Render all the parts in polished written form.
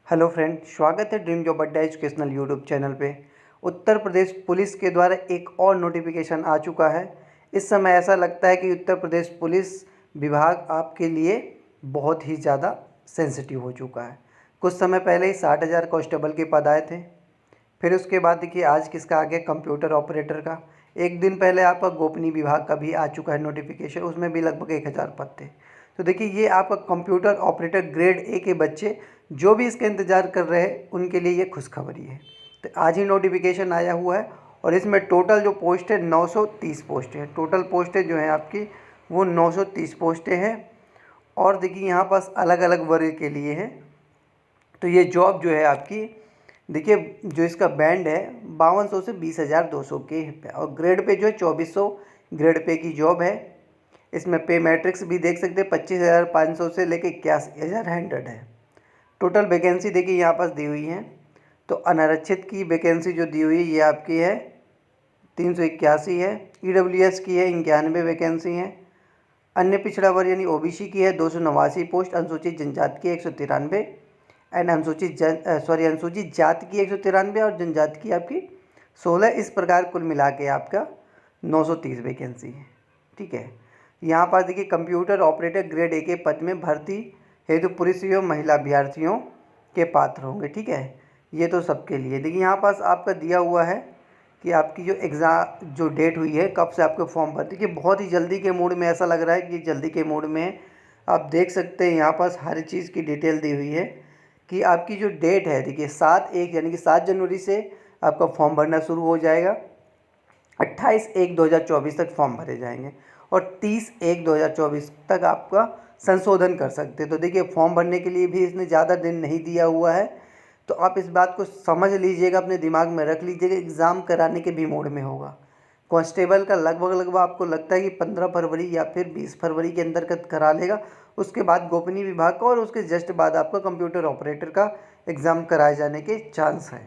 Hello friend, स्वागत है dream job अड्डा एजुकेशनल यूट्यूब चैनल पे। उत्तर प्रदेश पुलिस के द्वारा एक और नोटिफिकेशन आ चुका है। इस समय ऐसा लगता है कि उत्तर प्रदेश पुलिस विभाग आपके लिए बहुत ही ज़्यादा सेंसिटिव हो चुका है। कुछ समय पहले ही 60,000 कांस्टेबल के पद आए थे। फिर उसके बाद देखिए आज किसका आ गया, कंप्यूटर ऑपरेटर का। एक दिन पहले आपका गोपनीय विभाग का भी आ चुका है नोटिफिकेशन, उसमें भी लगभग 1,000 पद थे। तो देखिए ये आपका कंप्यूटर ऑपरेटर ग्रेड ए के बच्चे जो भी इसका इंतज़ार कर रहे हैं उनके लिए ये खुशखबरी है। तो आज ही नोटिफिकेशन आया हुआ है और इसमें टोटल जो पोस्ट है 930 पोस्टें हैं। टोटल पोस्टें जो हैं आपकी वो 930 पोस्टें हैं। और देखिए यहाँ पास अलग अलग वर्ग के लिए है। तो ये जॉब जो है आपकी, देखिए जो इसका बैंड है 5200 से 20,200 के है और ग्रेड पे जो है 2400 ग्रेड पे की जॉब है। इसमें पे मैट्रिक्स भी देख सकते हैं 25,500 से लेके 81,100 है। टोटल वैकेंसी देखिए यहाँ पास दी हुई है। तो अनारक्षित की वैकेंसी जो दी हुई है ये आपकी है 381 है। ईडब्ल्यूएस की है 91 वैकेंसी है। अन्य पिछड़ा वर्ग यानी ओबीसी की है 289 पोस्ट। अनुसूचित जनजाति की 193 एंड अनुसूचित जाति की 193 और जनजाति की आपकी 16। इस प्रकार कुल मिला के आपका 930 वैकेंसी है। ठीक है, यहाँ पर देखिए कंप्यूटर ऑपरेटर ग्रेड ए के पद में भर्ती हेतु पुरुष एवं महिला अभ्यर्थियों के पात्र होंगे। ठीक है, ये तो सबके लिए। देखिए यहाँ पास आपका दिया हुआ है कि आपकी जो एग्ज़ाम जो डेट हुई है कब से आपके फॉर्म भर। देखिए बहुत ही जल्दी के मूड में, ऐसा लग रहा है कि जल्दी के मूड में आप देख सकते हैं यहाँ पास हर चीज़ की डिटेल दी हुई है कि आपकी जो डेट है देखिए 7/1 यानी कि 7 जनवरी से आपका फॉर्म भरना शुरू हो जाएगा। 28/1/2024 तक फॉर्म भरे जाएंगे और 30/1/2024 तक आपका संशोधन कर सकते हैं। तो देखिए फॉर्म भरने के लिए भी इसने ज़्यादा दिन नहीं दिया हुआ है। तो आप इस बात को समझ लीजिएगा, अपने दिमाग में रख लीजिएगा, एग्ज़ाम कराने के भी मूड में होगा। कांस्टेबल का लगभग आपको लगता है कि 15 फरवरी या फिर 20 फरवरी के अंदर करा लेगा। उसके बाद गोपनीय विभाग का और उसके जस्ट बाद आपका कंप्यूटर ऑपरेटर का एग्ज़ाम कराए जाने के चांस है।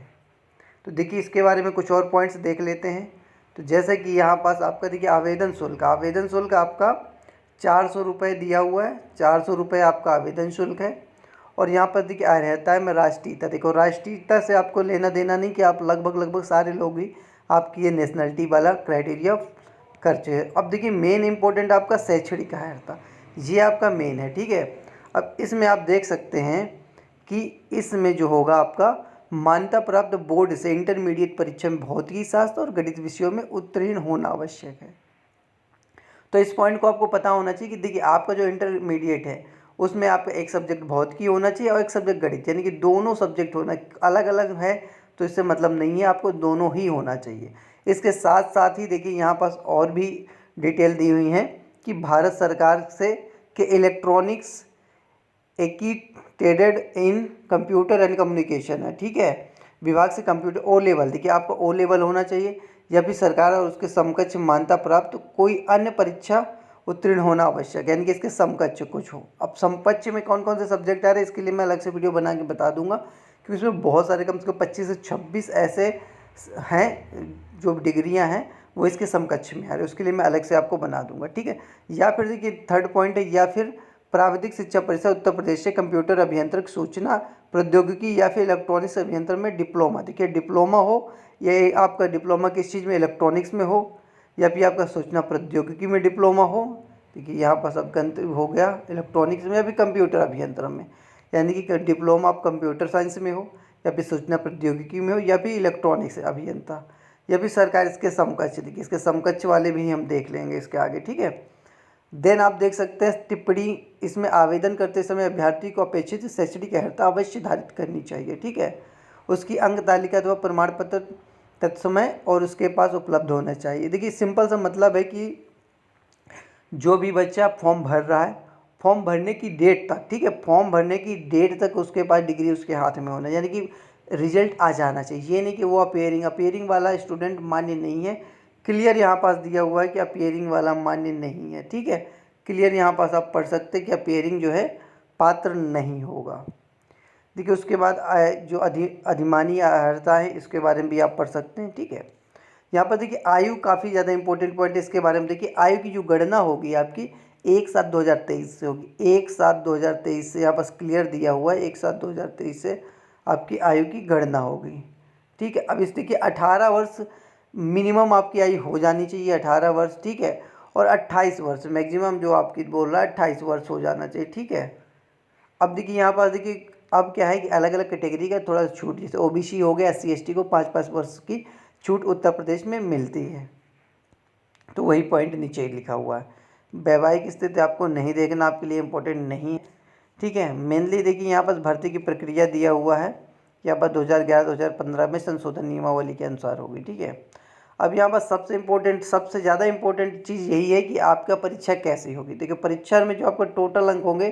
तो देखिए इसके बारे में कुछ और पॉइंट्स देख लेते हैं। तो जैसे कि यहाँ पास आपका देखिए आवेदन शुल्क आपका 400 रुपये दिया हुआ है। 400 रुपये आपका आवेदन शुल्क है। और यहाँ पर देखिए रहता है मैं राष्ट्रीयता। देखो राष्ट्रीयता से आपको लेना देना नहीं कि आप लगभग सारे लोग ही आपकी ये नेशनलिटी वाला क्राइटेरिया कर चुके। अब देखिए मेन इंपॉर्टेंट आपका शैक्षणिक अर्हता, ये आपका मेन है। ठीक है, अब इसमें आप देख सकते हैं कि इसमें जो होगा आपका मान्यता प्राप्त बोर्ड से इंटरमीडिएट परीक्षा में भौतिकी शास्त्र और गणित विषयों में उत्तीर्ण होना आवश्यक है। तो इस पॉइंट को आपको पता होना चाहिए कि देखिए आपका जो इंटरमीडिएट है उसमें आपका एक सब्जेक्ट भौतिकी होना चाहिए और एक सब्जेक्ट गणित, यानी कि दोनों सब्जेक्ट होना। अलग अलग है तो इससे मतलब नहीं है, आपको दोनों ही होना चाहिए। इसके साथ साथ ही देखिए यहाँ पास और भी डिटेल दी हुई हैं कि भारत सरकार से के electronics activated in computer and communication है। ठीक है, विभाग से कंप्यूटर ओ लेवल, देखिए आपका ओ लेवल होना चाहिए या फिर सरकार और उसके समकक्ष मान्यता प्राप्त कोई अन्य परीक्षा उत्तीर्ण होना आवश्यक है, यानी कि इसके समकक्ष कुछ हो। अब समकक्ष में कौन कौन से सब्जेक्ट आ रहे हैं इसके लिए मैं अलग से वीडियो बना के बता दूंगा, क्योंकि इसमें बहुत सारे कम से कम 25 से 26 ऐसे हैं जो डिग्रियां हैं वो इसके समकक्ष में आ रहे हैं। उसके लिए मैं अलग से आपको बना दूंगा। ठीक है, या फिर देखिए थर्ड पॉइंट है, या फिर प्राविधिक शिक्षा परिषद उत्तर प्रदेश से कंप्यूटर अभियंत्रण सूचना प्रौद्योगिकी या फिर इलेक्ट्रॉनिक्स अभियंत्रण में डिप्लोमा, देखिए डिप्लोमा हो, ये आपका डिप्लोमा किस चीज़ में, इलेक्ट्रॉनिक्स में हो या फिर आपका सूचना प्रौद्योगिकी में डिप्लोमा हो। देखिए यहाँ पर सब गंतव्य हो गया इलेक्ट्रॉनिक्स में या फिर कंप्यूटर अभियंत्रण में, यानी कि डिप्लोमा आप कंप्यूटर साइंस में हो या फिर सूचना प्रौद्योगिकी में हो या फिर इलेक्ट्रॉनिक्स अभियंता या फिर सरकार इसके समकक्ष। देखिए इसके समकक्ष वाले भी हम देख लेंगे इसके आगे। ठीक है, देन आप देख सकते हैं टिप्पणी, इसमें आवेदन करते समय अभ्यर्थी को अपेक्षित शैक्षणिक अर्हता अवश्य धारित करनी चाहिए। ठीक है, उसकी अंक तालिका अथवा प्रमाण पत्र तत्समय और उसके पास उपलब्ध होना चाहिए। देखिए सिंपल सा मतलब है कि जो भी बच्चा फॉर्म भर रहा है, फॉर्म भरने की डेट तक, ठीक है, फॉर्म भरने की डेट तक उसके पास डिग्री उसके हाथ में होना, यानी कि रिजल्ट आ जाना चाहिए। ये नहीं कि वो अपेयरिंग वाला स्टूडेंट मान्य नहीं है। क्लियर यहाँ पास दिया हुआ है कि अपेयरिंग वाला मान्य नहीं है। ठीक है, क्लियर यहाँ पास आप पढ़ सकते हैं कि अपेयरिंग जो है पात्र नहीं होगा। देखिए उसके बाद जो अधिमानी अर्हता है इसके बारे में भी आप पढ़ सकते हैं। ठीक है, यहाँ पर देखिए आयु काफ़ी ज़्यादा इंपॉर्टेंट पॉइंट है। इसके बारे में देखिए आयु की जो गणना होगी आपकी 1/7/2023 से होगी। 1/7/2023 से यहाँ पास क्लियर दिया हुआ है 1/7/2023 से आपकी आयु की गणना होगी। ठीक है, अब इस देखिए 18 वर्ष मिनिमम आपकी आयु हो जानी चाहिए, 18 वर्ष। ठीक है, और 28 वर्ष मैक्सिमम जो आपकी बोल रहा है 28 वर्ष हो जाना चाहिए। ठीक है, अब देखिए यहाँ पर देखिए अब क्या है कि अलग अलग कैटेगरी का थोड़ा छूट, जैसे ओबीसी हो गया, SC ST को 5-5 वर्ष की छूट उत्तर प्रदेश में मिलती है। तो वही पॉइंट नीचे ही लिखा हुआ है। वैवाहिक स्थिति आपको नहीं देखना, आपके लिए इम्पोर्टेंट नहीं है। ठीक है, मेनली देखिए यहाँ पर भर्ती की प्रक्रिया दिया हुआ है, यहाँ पर 2011-2015 में संशोधन नियमावली के अनुसार होगी। ठीक है, अब यहाँ पर सबसे ज़्यादा इम्पोर्टेंट चीज़ यही है कि आपका परीक्षा कैसी होगी। देखिए परीक्षा में जो आपका टोटल अंक होंगे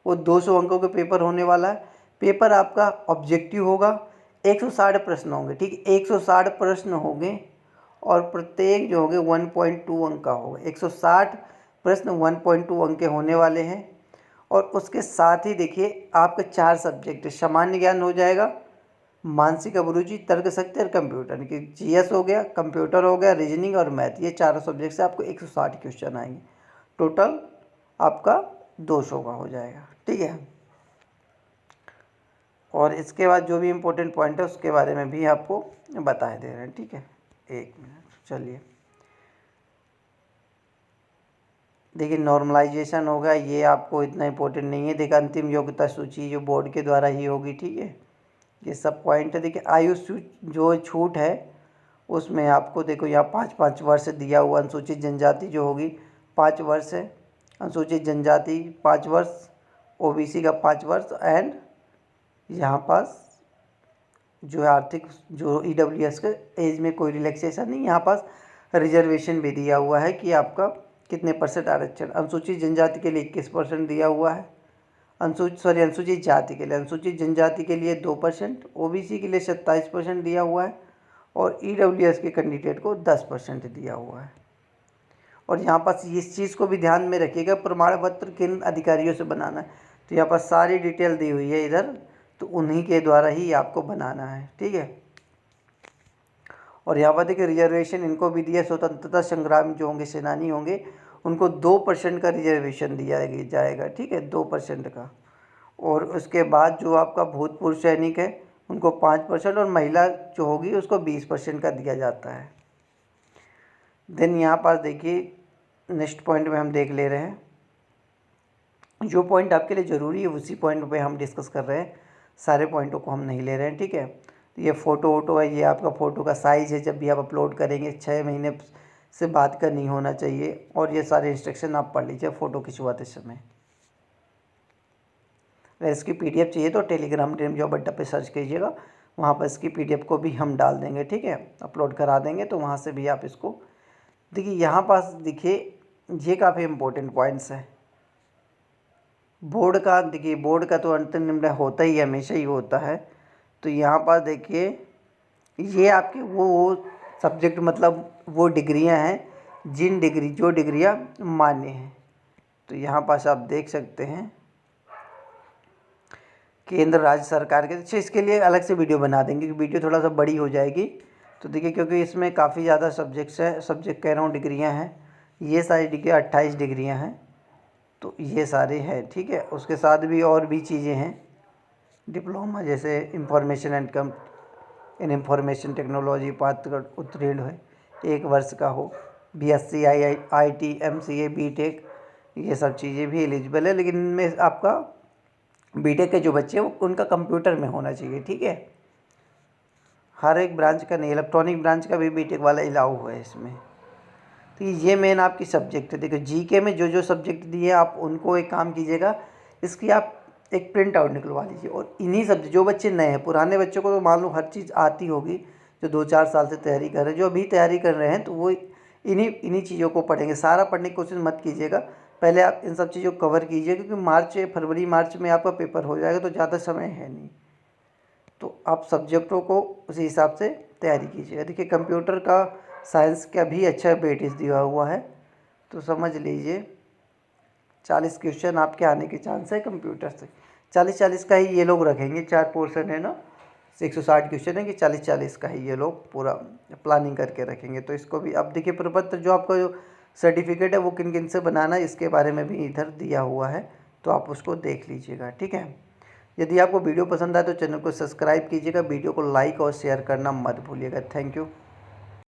वो 200 अंकों के पेपर होने वाला है। पेपर आपका ऑब्जेक्टिव होगा, 160 प्रश्न होंगे। ठीक है, 160 प्रश्न होंगे और प्रत्येक जो होंगे 1.2 अंक का होगा। 160 प्रश्न 1.2 अंक के होने वाले हैं। और उसके साथ ही देखिए आपके 4 सब्जेक्ट, सामान्य ज्ञान हो जाएगा, मानसिक अभिरुचि, तर्क शक्ति और कंप्यूटर, यानी कि GS हो गया, कंप्यूटर हो गया, रीजनिंग और मैथ, ये चारों सब्जेक्ट से आपको 160 क्वेश्चन आएंगे। टोटल आपका 200 का हो जाएगा। ठीक है, और इसके बाद जो भी इम्पोर्टेंट पॉइंट है उसके बारे में भी आपको बता दे रहे हैं। ठीक है, एक मिनट चलिए। देखिए नॉर्मलाइजेशन होगा, ये आपको इतना इम्पोर्टेंट नहीं है। देखिए अंतिम योग्यता सूची जो बोर्ड के द्वारा ही होगी। ठीक है, ये सब पॉइंट है। देखिए आयु जो छूट है उसमें आपको देखो यहाँ 5-5 वर्ष दिया हुआ। अनुसूचित जनजाति जो होगी 5 वर्ष है, अनुसूचित जनजाति 5 वर्ष, OBC का 5 वर्ष, एंड यहाँ पास जो है आर्थिक जो EWS के एज में कोई रिलैक्सेशन नहीं। यहाँ पास रिजर्वेशन भी दिया हुआ है कि आपका कितने % आरक्षण। अनुसूचित जनजाति के लिए 21% दिया हुआ है, अनुसूचित जाति के लिए, अनुसूचित जनजाति के लिए 2%, OBC के लिए 27% दिया हुआ है और EWS के कैंडिडेट को 10% दिया हुआ है। और यहाँ पर इस चीज़ को भी ध्यान में रखिएगा, प्रमाण पत्र किन अधिकारियों से बनाना है। तो यहाँ पर सारी डिटेल दी हुई है इधर, तो उन्हीं के द्वारा ही आपको बनाना है। ठीक है, और यहाँ पर देखिए रिजर्वेशन इनको भी दिया। स्वतंत्रता संग्राम जो होंगे सेनानी होंगे उनको 2% का रिजर्वेशन दिया जाएगा। ठीक है, 2% का। और उसके बाद जो आपका भूतपूर्व सैनिक है उनको 5% और महिला जो होगी उसको 20% का दिया जाता है। देन यहाँ पास देखिए नेक्स्ट पॉइंट में हम देख ले रहे हैं, जो पॉइंट आपके लिए ज़रूरी है उसी पॉइंट पे हम डिस्कस कर रहे हैं, सारे पॉइंटों को हम नहीं ले रहे हैं। ठीक है, तो ये फ़ोटो वोटो है, ये आपका फ़ोटो का साइज़ है। जब भी आप अपलोड करेंगे 6 महीने से बाद का नहीं होना चाहिए। और ये सारे इंस्ट्रक्शन आप पढ़ लीजिए फ़ोटो खिंचवाते समय। अगर इसकी PDF चाहिए तो टेलीग्राम ड्रीम जॉब अड्डा पे सर्च कीजिएगा, वहाँ पर इसकी PDF को भी हम डाल देंगे। ठीक है, अपलोड करा देंगे, तो वहाँ से भी आप इसको देखिए। यहाँ पास देखिए ये काफ़ी इम्पोर्टेंट पॉइंट्स हैं बोर्ड का। देखिए बोर्ड का तो अंतिम निर्णय होता ही हमेशा ही होता है। तो यहाँ पर देखिए ये आपके वो सब्जेक्ट मतलब वो डिग्रियां हैं जो डिग्रियां मान्य हैं। तो यहाँ पास आप देख सकते हैं केंद्र राज्य सरकार के। अच्छा, इसके लिए अलग से वीडियो बना देंगे क्योंकि वीडियो थोड़ा सा बड़ी हो जाएगी। तो देखिए क्योंकि इसमें काफ़ी ज़्यादा सब्जेक्ट्स हैं, सब्जेक्ट कह रहा हूँ डिग्रियाँ हैं। ये सारी डिग्री 28 डिग्रियाँ हैं, तो ये सारे हैं। ठीक है, उसके साथ भी और भी चीज़ें हैं, डिप्लोमा जैसे information and come in information technology पात्र उत्तीर्ण है 1 वर्ष का हो, BSc IT MCA BTech, ये सब चीज़ें भी एलिजिबल है। लेकिन इनमें आपका BTech के जो बच्चे हैं उनका कंप्यूटर में होना चाहिए। ठीक है, हर एक ब्रांच का नहीं, इलेक्ट्रॉनिक ब्रांच का भी BTech वाला अलाउ है इसमें। तो ये मेन आपकी सब्जेक्ट है। देखो GK में जो सब्जेक्ट दिए आप उनको एक काम कीजिएगा, इसकी आप एक प्रिंट आउट निकलवा लीजिए। और इन्हीं सब्जेक्ट जो बच्चे नए हैं, पुराने बच्चों को तो मान लो हर चीज़ आती होगी, जो 2-4 साल से तैयारी कर रहे हैं, जो अभी तैयारी कर रहे हैं तो वो इन्हीं चीज़ों को पढ़ेंगे। सारा पढ़ने की कोशिश मत कीजिएगा, पहले आप इन सब चीज़ों को कवर कीजिए, क्योंकि फरवरी मार्च में आपका पेपर हो जाएगा, तो ज़्यादा समय है नहीं। तो आप सब्जेक्टों को उसी हिसाब से तैयारी कीजिएगा। देखिए कंप्यूटर का साइंस का भी अच्छा वेटेज दिया हुआ है, तो समझ लीजिए 40 क्वेश्चन आपके आने के चांस है कंप्यूटर से। 40-40 का ही ये लोग रखेंगे, 4 पोर्शन है ना, 160 क्वेश्चन है कि 40-40 का ही ये लोग पूरा प्लानिंग करके रखेंगे। तो इसको भी अब देखिए प्रपत्र जो आपका जो सर्टिफिकेट है वो किन किन से बनाना है इसके बारे में भी इधर दिया हुआ है, तो आप उसको देख लीजिएगा। ठीक है, यदि आपको वीडियो पसंद आए तो चैनल को सब्सक्राइब कीजिएगा, वीडियो को लाइक और शेयर करना मत भूलिएगा। Thank you.